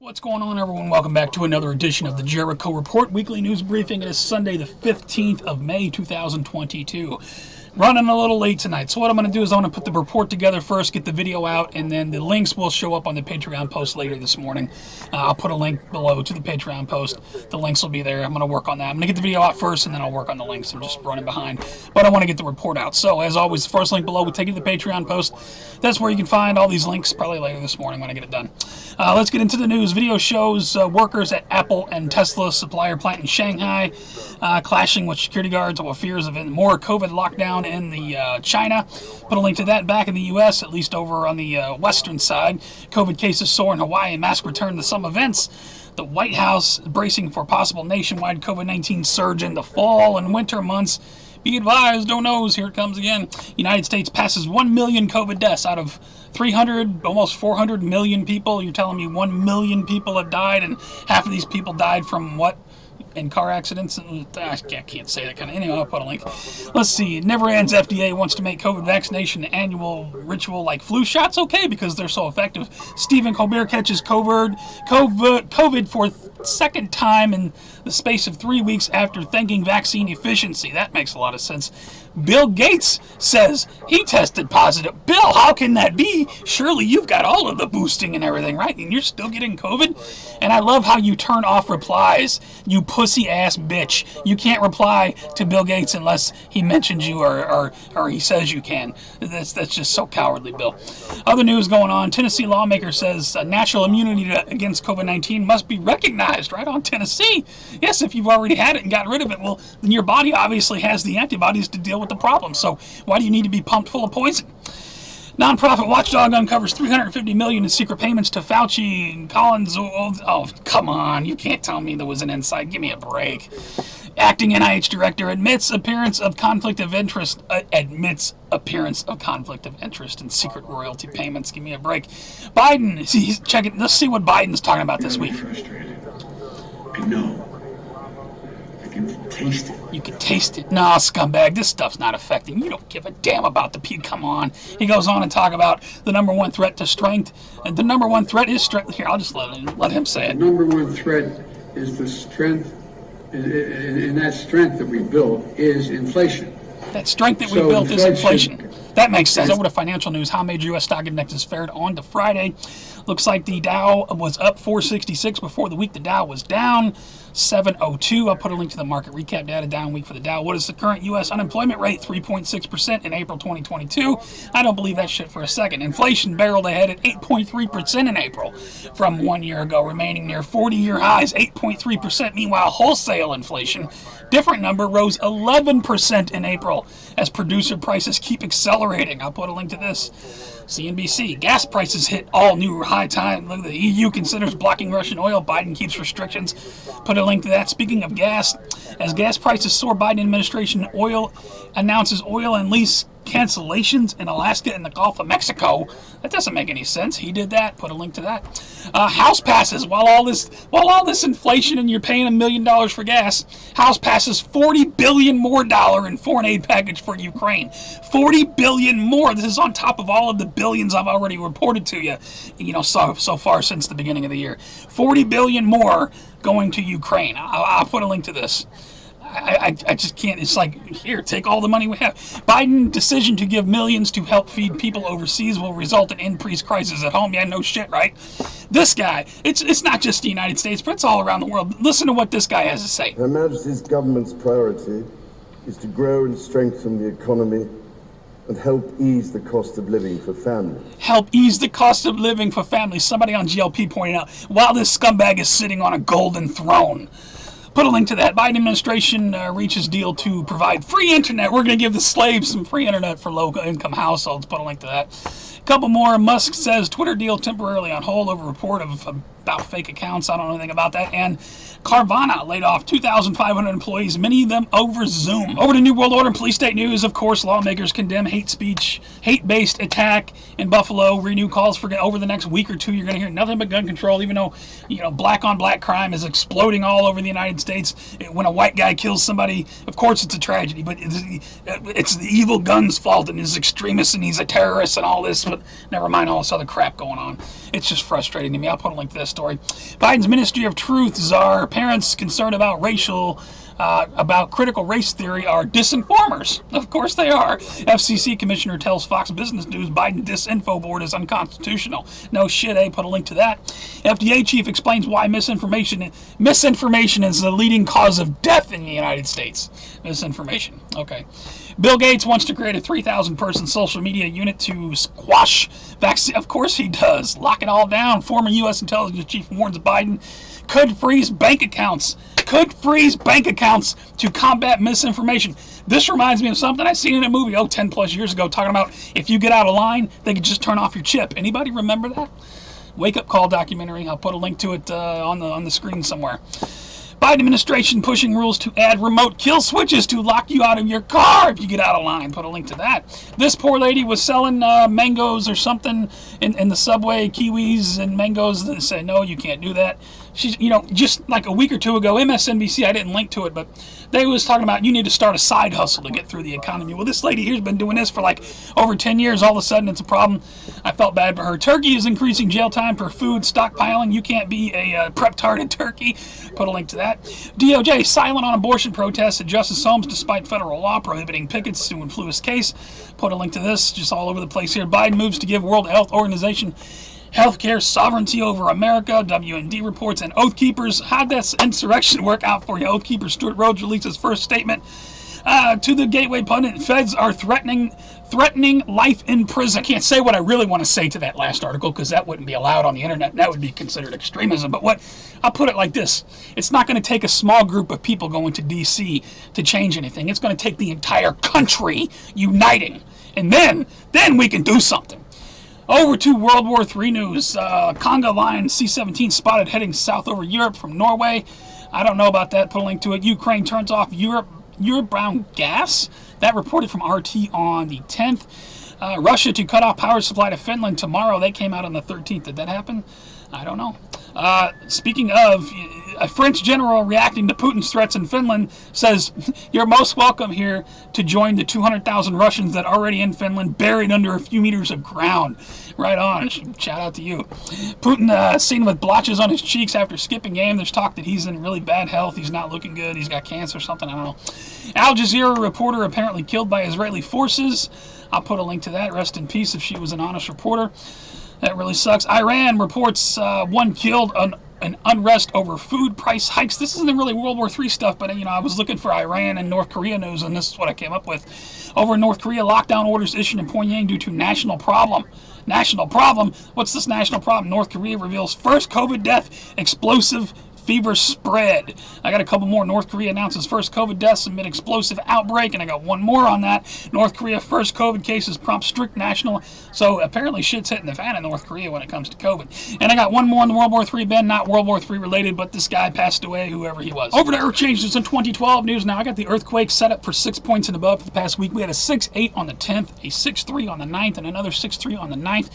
What's going on, everyone? Welcome back to another edition of the Jericho Report Weekly News Briefing. It is Sunday, the 15th of May, 2022. Running a little late tonight, so what I'm going to do is I'm going to put the report together first, get the video out, and then the links will show up on the Patreon post later this morning. I'll put a link below to the Patreon post. The links will be there. I'm going to work on that. I'm going to get the video out first, and then I'll work on the links. I'm just running behind, but I want to get the report out. So, as always, the first link below will take you to the Patreon post. That's where you can find all these links, probably later this morning when I get it done. Let's get into the news. Video shows workers at Apple and Tesla supplier plant in Shanghai clashing with security guards over fears of more COVID lockdown in the China. Put a link to that back in the U.S., at least over on the western side. COVID cases soar in Hawaii and mask return to some events. The White House bracing for possible nationwide COVID-19 surge in the fall and winter months. Be advised, don't knows, here it comes again. United States passes 1 million COVID deaths out of 300, almost 400 million people. You're telling me 1 million people have died, and half of these people died from what? In car accidents? I can't say that kind of. Anyway, I'll put a link. Let's see. Never Ends FDA wants to make COVID vaccination an annual ritual like flu shots. Okay, because they're so effective. Stephen Colbert catches COVID for second time in the space of 3 weeks after thanking vaccine efficiency. That makes a lot of sense. Bill Gates says he tested positive. Bill, how can that be? Surely you've got all of the boosting and everything, right? And you're still getting COVID? And I love how you turn off replies, you pussy-ass bitch. You can't reply to Bill Gates unless he mentions you or he says you can. That's just so cowardly, Bill. Other news going on. Tennessee lawmaker says natural immunity against COVID-19 must be recognized, right on Tennessee. Yes, if you've already had it and got rid of it, well, then your body obviously has the antibodies to deal with the problem. So why do you need to be pumped full of poison? Nonprofit watchdog uncovers $350 million in secret payments to Fauci and Collins. Oh, come on. You can't tell me there was an insight. Give me a break. Acting NIH director admits appearance of conflict of interest in secret royalty payments. Give me a break. Biden, check it. Let's see what Biden's talking about this week. Frustrated. I know. I can taste it. You can taste it. Nah, scumbag, this stuff's not affecting you. Don't give a damn about the people. Come on. He goes on and talk about the number one threat to strength. And the number one threat is strength. Here, I'll just let him say it. The number one threat is the strength, and that strength that we built is inflation. That strength that we built is inflation. That makes sense. Over to financial news. How major U.S. stock indexes fared on to Friday. Looks like the Dow was up 466 before the week. The Dow was down 702. I'll put a link to the market recap data down week for the Dow. What is the current U.S. unemployment rate? 3.6% in April 2022. I don't believe that shit for a second. Inflation barreled ahead at 8.3% in April from 1 year ago, remaining near 40-year highs, 8.3%. Meanwhile, wholesale inflation, different number, rose 11% in April as producer prices keep accelerating. I'll put a link to this. CNBC. Gas prices hit all new high time. Look, the EU considers blocking Russian oil. Biden keeps restrictions. Put a link to that. Speaking of gas, as gas prices soar, Biden administration announces oil and lease cancellations in Alaska and the Gulf of Mexico. That doesn't make any sense. He did that. Put a link to that. House passes. While all this inflation and you're paying $1 million for gas, House passes $40 billion more in foreign aid package for Ukraine. $40 billion more. This is on top of all of the billions I've already reported to you. So far since the beginning of the year. $40 billion more going to Ukraine. I'll put a link to this. I just can't. It's like, here, take all the money we have. Biden decision to give millions to help feed people overseas will result in increased crisis at home. Yeah, no shit, right? This guy, it's not just the United States, but it's all around the world. Listen to what this guy has to say. Her Majesty's government's priority is to grow and strengthen the economy and help ease the cost of living for families. Help ease the cost of living for families. Somebody on GLP pointed out, while this scumbag is sitting on a golden throne. Put a link to that. Biden administration reaches deal to provide free internet. We're going to give the slaves some free internet for low-income households. Put a link to that. A couple more. Musk says Twitter deal temporarily on hold over report of about fake accounts. I don't know anything about that. And Carvana laid off 2,500 employees, many of them over Zoom. Over to New World Order and Police State News. Of course, lawmakers condemn hate-based attack in Buffalo. Renew calls for over the next week or two. You're going to hear nothing but gun control, even though, black-on-black crime is exploding all over the United States. When a white guy kills somebody, of course it's a tragedy, but it's the evil gun's fault, and he's extremist, and he's a terrorist, and all this, but never mind all this other crap going on. It's just frustrating to me. I'll put a link to this. story. Biden's Ministry of Truth czar, parents concerned about about critical race theory are disinformers. Of course they are. FCC commissioner tells Fox Business News Biden disinfo board is unconstitutional. No shit, eh? Put a link to that. FDA chief explains why misinformation is the leading cause of death in the United States. Misinformation. Okay. Bill Gates wants to create a 3,000-person social media unit to squash vaccine. Of course he does. Lock it all down. Former U.S. intelligence chief warns Biden could freeze bank accounts to combat misinformation. This reminds me of something I seen in a movie 10 plus years ago, talking about if you get out of line, they could just turn off your chip. Anybody remember that? Wake Up Call documentary. I'll put a link to it on the screen somewhere. Biden administration pushing rules to add remote kill switches to lock you out of your car if you get out of line. Put a link to that. This poor lady was selling mangoes or something in the subway, kiwis and mangoes. They say, no, you can't do that. She's, just like a week or two ago, MSNBC, I didn't link to it, but they was talking about you need to start a side hustle to get through the economy. Well, this lady here's been doing this for like over 10 years. All of a sudden, it's a problem. I felt bad for her. Turkey is increasing jail time for food stockpiling. You can't be a prep-tard in Turkey. Put a link to that. DOJ silent on abortion protests at Justice Holmes despite federal law prohibiting pickets to influence case. Put a link to this. Just all over the place here. Biden moves to give World Health Organization healthcare sovereignty over America. WND reports. And Oath Keepers. How'd that insurrection work out for you? Oath Keeper Stuart Rhodes released his first statement to the Gateway pundit. Feds are threatening life in prison. I can't say what I really want to say to that last article because that wouldn't be allowed on the internet. That would be considered extremism. But I'll put it like this. It's not going to take a small group of people going to D.C. to change anything. It's going to take the entire country uniting. And then we can do something. Over to World War III news. Conga line C-17 spotted heading south over Europe from Norway. I don't know about that. Put a link to it. Ukraine turns off Europe-bound gas. That reported from RT on the 10th. Russia to cut off power supply to Finland tomorrow. They came out on the 13th. Did that happen? I don't know. Speaking of, a French general reacting to Putin's threats in Finland says, you're most welcome here to join the 200,000 Russians that are already in Finland, buried under a few meters of ground. Right on. Shout out to you. Putin seen with blotches on his cheeks after skipping game. There's talk that he's in really bad health. He's not looking good. He's got cancer or something. I don't know. Al Jazeera reporter apparently killed by Israeli forces. I'll put a link to that. Rest in peace if she was an honest reporter. That really sucks. Iran reports one killed, an unrest over food price hikes. This isn't really World War III stuff, but I was looking for Iran and North Korea news, and this is what I came up with. Over in North Korea, lockdown orders issued in Pyongyang due to national problem. National problem? What's this national problem? North Korea reveals first COVID death, explosive fever spread. I got a couple more. North Korea announces first COVID deaths amid explosive outbreak, and I got one more on that. North Korea first COVID cases prompt strict national. So apparently shit's hitting the fan in North Korea when it comes to COVID. And I got one more on the World War III, Ben, not World War III related, but this guy passed away, whoever he was. Over to Earth changes in 2012 news. Now I got the earthquake set up for 6 points and above for the past week. We had a 6.8 on the 10th, a 6.3 on the 9th, and another 6.3 on the 9th.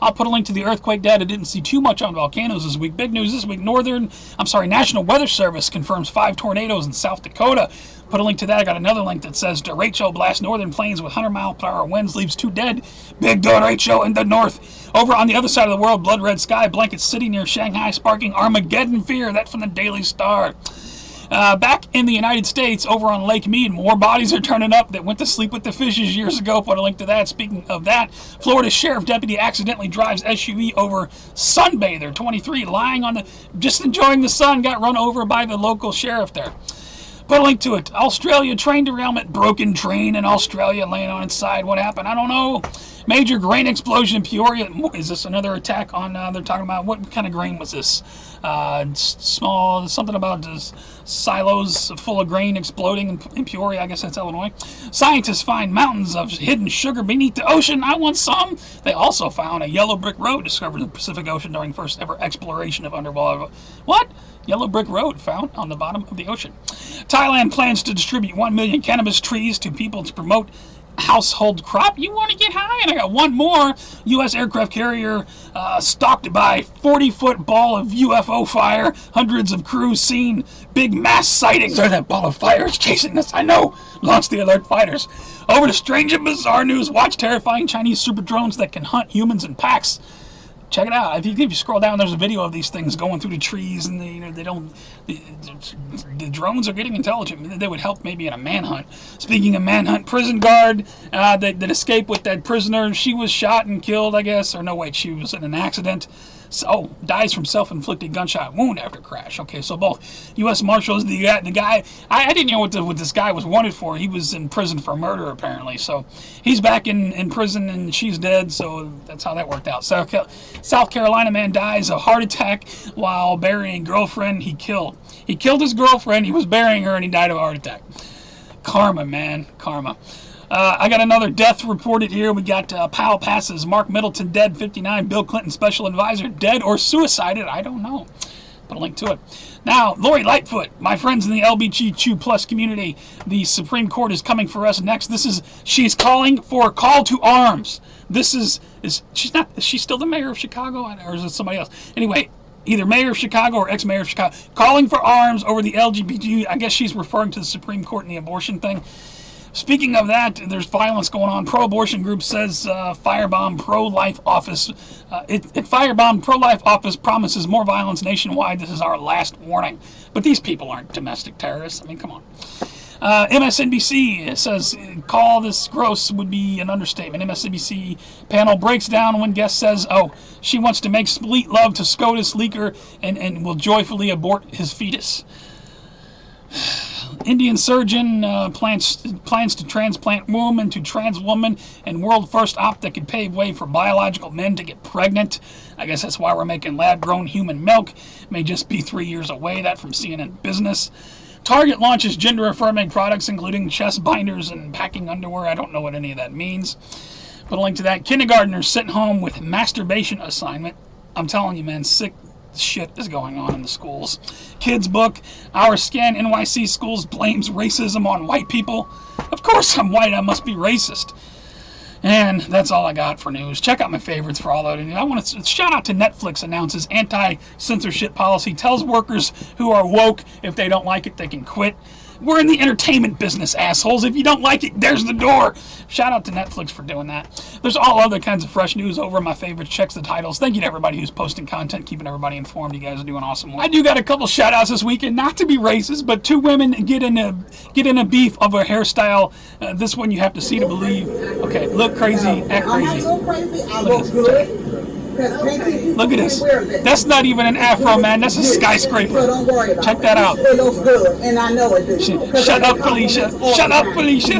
I'll put a link to the earthquake data. Didn't see too much on volcanoes this week. Big news this week. National Weather Service confirms 5 tornadoes in South Dakota. Put a link to that. I got another link that says Derecho blasts northern plains with 100-mile-per-hour winds, leaves 2 dead. Big Derecho in the north. Over on the other side of the world, blood red sky, blanket city near Shanghai, sparking Armageddon fear. That's from the Daily Star. Back in the United States, over on Lake Mead, more bodies are turning up that went to sleep with the fishes years ago. Put a link to that. Speaking of that, Florida sheriff deputy accidentally drives SUV over sunbather, 23, lying just enjoying the sun, got run over by the local sheriff there. Put a link to it. Australia train derailment, broken train in Australia laying on its side. What happened? I don't know. Major grain explosion in Peoria. Is this another attack on, they're talking about, what kind of grain was this? Small, something about silos full of grain exploding in Peoria. I guess that's Illinois. Scientists find mountains of hidden sugar beneath the ocean. I want some. They also found a yellow brick road discovered in the Pacific Ocean during first ever exploration of underwater. What? Yellow brick road found on the bottom of the ocean. Thailand plans to distribute 1 million cannabis trees to people to promote household crop. You want to get high? And I got one more. U.S. aircraft carrier stalked by 40-foot ball of UFO fire. Hundreds of crews seen big mass sightings. Or that ball of fire is chasing us. I know. Launch the alert fighters. Over to strange and bizarre news. Watch terrifying Chinese super drones that can hunt humans in packs. Check it out. If you scroll down, there's a video of these things going through the trees, and the drones are getting intelligent. They would help maybe in a manhunt. Speaking of manhunt, prison guard that escaped with that prisoner. She was shot and killed, I guess, or no, wait, she was in an accident. So, dies from self-inflicted gunshot wound after crash. Okay, so both U.S. Marshals, the guy, I didn't know what this guy was wanted for. He was in prison for murder, apparently. So, he's back in prison, and she's dead, so that's how that worked out. South Carolina man dies of heart attack while burying girlfriend he killed. He killed his girlfriend, he was burying her, and he died of a heart attack. Karma, man, karma. I got another death reported here. We got Powell passes. Mark Middleton dead, 59. Bill Clinton special advisor dead or suicided. I don't know. Put a link to it. Now, Lori Lightfoot, my friends in the LGBTQ plus community, the Supreme Court is coming for us next. She's calling for a call to arms. Is she still the mayor of Chicago, or is it somebody else? Anyway, either mayor of Chicago or ex-mayor of Chicago, calling for arms over the LGBT. I guess she's referring to the Supreme Court and the abortion thing. Speaking of that, there's violence going on. Pro-abortion group says firebomb pro-life office. It firebombed pro-life office promises more violence nationwide. This is our last warning. But these people aren't domestic terrorists. I mean, come on. MSNBC says call this gross would be an understatement. MSNBC panel breaks down when guest says, oh, she wants to make split love to SCOTUS leaker and will joyfully abort his fetus. Indian surgeon plans to transplant woman to trans woman, and world first op that could pave way for biological men to get pregnant. I guess that's why we're making lab-grown human milk. May just be 3 years away. That from CNN Business. Target launches gender-affirming products, including chest binders and packing underwear. I don't know what any of that means. Put a link to that. Kindergartners sent home with masturbation assignment. I'm telling you, man, sick shit is going on in the schools. Kids book, Our Scan NYC Schools blames racism on white people. Of course I'm white, I must be racist. And that's all I got for news. Check out my favorites for all that. I want to shout out to Netflix announces anti-censorship policy, tells workers who are woke if they don't like it, they can quit. We're in the entertainment business, assholes. If you don't like it, there's the door. Shout out to Netflix for doing that. There's all other kinds of fresh news over my favorites. Check the titles. Thank you to everybody who's posting content, keeping everybody informed. You guys are doing awesome work. I do got a couple shout outs this weekend, not to be racist, but two women get in a beef of a hairstyle. This one you have to see to believe. Okay, look crazy, act crazy. Look at this. That's not even an afro, man. That's a skyscraper. Check that out. Shut up, Felicia. Shut up, Felicia.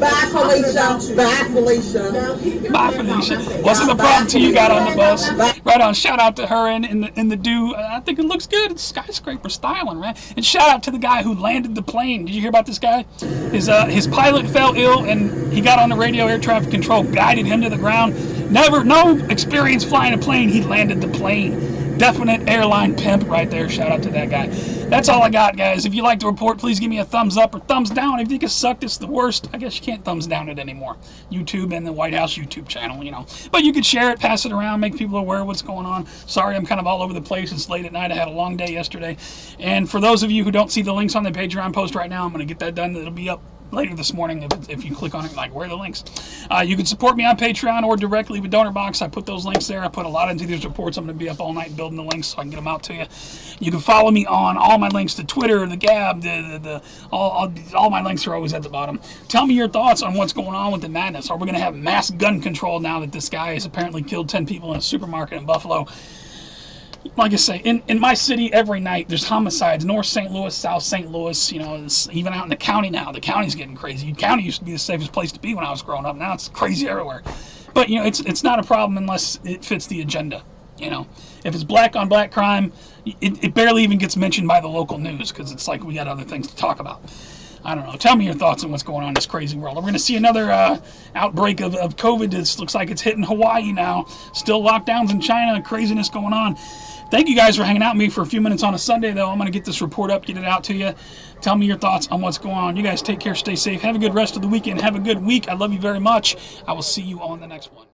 Bye, Felicia. Bye, Felicia. Bye, Felicia. Wasn't a problem till you got on the bus. Right on. Shout out to her in the do. I think it looks good. It's skyscraper styling, man. And shout out to the guy who landed the plane. Did you hear about this guy? His pilot fell ill, and he got on the radio air traffic control, guided him to the ground. No experience flying a plane. He landed the plane. Definite airline pimp right there. Shout out to that guy. That's all I got, guys. If you like the report, please give me a thumbs up or thumbs down. If you think it sucked, it's the worst. I guess you can't thumbs down it anymore. YouTube and the White House YouTube channel, you know. But you could share it, pass it around, make people aware of what's going on. Sorry, I'm kind of all over the place. It's late at night. I had a long day yesterday. And for those of you who don't see the links on the Patreon post right now, I'm going to get that done. It'll be up later this morning if you click on it, like, where are the links? You can support me on Patreon or directly with DonorBox. I put those links there. I put a lot into these reports. I'm going to be up all night building the links so I can get them out to you. You can follow me on all my links to Twitter, the Gab, all my links are always at the bottom. Tell me your thoughts on what's going on with the madness. Are we going to have mass gun control now that this guy has apparently killed 10 people in a supermarket in Buffalo? Like I say, in my city every night there's homicides. North St. Louis, South St. Louis, you know, even out in the county now. The county's getting crazy. The county used to be the safest place to be when I was growing up. Now it's crazy everywhere. But, you know, it's not a problem unless it fits the agenda. You know, if it's black on black crime, it barely even gets mentioned by the local news because it's like we got other things to talk about. I don't know. Tell me your thoughts on what's going on in this crazy world. We're going to see another outbreak of COVID. This looks like it's hitting Hawaii now. Still lockdowns in China. Craziness going on. Thank you guys for hanging out with me for a few minutes on a Sunday, though. I'm going to get this report up, get it out to you. Tell me your thoughts on what's going on. You guys take care, stay safe. Have a good rest of the weekend. Have a good week. I love you very much. I will see you on the next one.